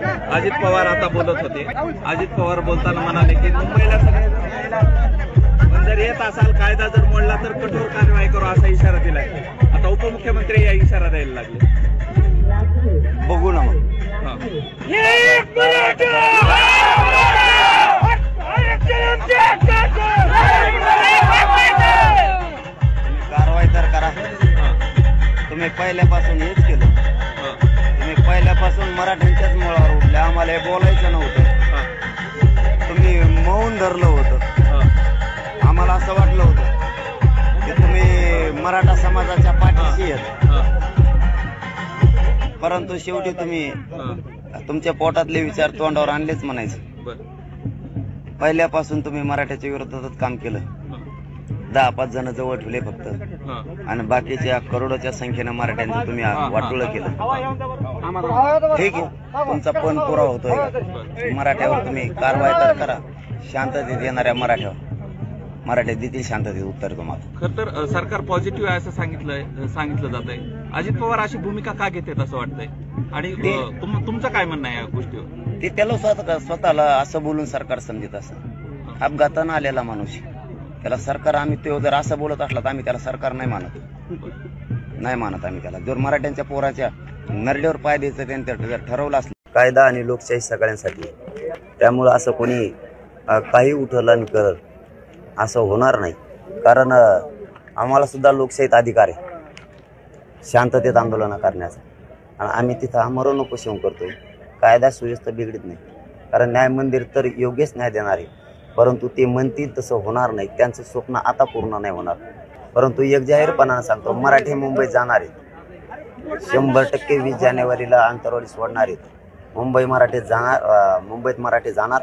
अजित पवार आता बोलत होते। अजित पवार बोलताना म्हणाले की मुंबईला सगळे जर येत असाल कायदा जर मोडला तर कठोर कारवाई करू असा इशारा दिलाय। आता उपमुख्यमंत्री या इशारा द्यायला लागले। बघू ना मग। कारवाई तर करा। तुम्ही पहिल्यापासून हेच केलं। तुम्ही पहिल्यापासून मराठ्यांच्याच मुळावर उठले। आम्हाला हे बोलायचं नव्हतं। तुम्ही मौन धरलं होतं। आम्हाला असं वाटलं होतं की तुम्ही मराठा समाजाच्या पाठीशी आहेत, परंतु शेवटी तुम्ही तुमच्या पोटातले विचार तोंडावर आणलेच म्हणायचं। पहिल्यापासून तुम्ही मराठ्याच्या विरोधातच काम केलं। 10-5 जण जवळ ठेवले फक्त, आणि बाकीच्या करोडोच्या संख्येनं मराठ्यांचं तुम्ही वाटोळं केलं। ठीक आहे, तुमचा पण पुरावा होतोय। मराठ्यावर तुम्ही कारवाई तर करा। शांततेत येणाऱ्या मराठ्या देतील शांततेत उत्तर तुम्हाला। खर तर सरकार पॉझिटिव्ह आहे असं सांगितलं जात आहे। अजित पवार अशी भूमिका का घेतात असं वाटतंय, आणि तुमचं काय म्हणणं आहे या गोष्टीवर? ते त्याला स्वतःला असं बोलून सरकार समजत असं। अपघातानं आलेला माणूस त्याला सरकार, आम्ही तो जर असं बोलत असला तर आम्ही त्याला सरकार नाही मानत आम्ही त्याला। जर मराठ्यांच्या पोराच्या नरड्यावर पाय द्यायचं त्यांनी जर ठरवलं असलं, कायदा आणि लोकशाही सगळ्यांसाठी, त्यामुळं असं कोणी काही उठलं करत असं होणार नाही। कारण आम्हाला सुद्धा लोकशाहीत अधिकार आहे शांततेत आंदोलन करण्याचा, आणि आम्ही तिथं आमरण उपोषण करतोय। कायदा सुव्यवस्था बिघडत नाही, कारण न्याय मंदिर तर योग्यच न्याय देणार आहे, परंतु ते म्हणतील तसं होणार नाही। त्यांचं स्वप्न आता पूर्ण नाही होणार। परंतु एक जाहीरपणानं सांगतो, मराठी मुंबईत जाणार आहेत 100%। 20 जानेवारीला आंतरवाली सोडणार आहेत। मुंबईत मराठी जाणार।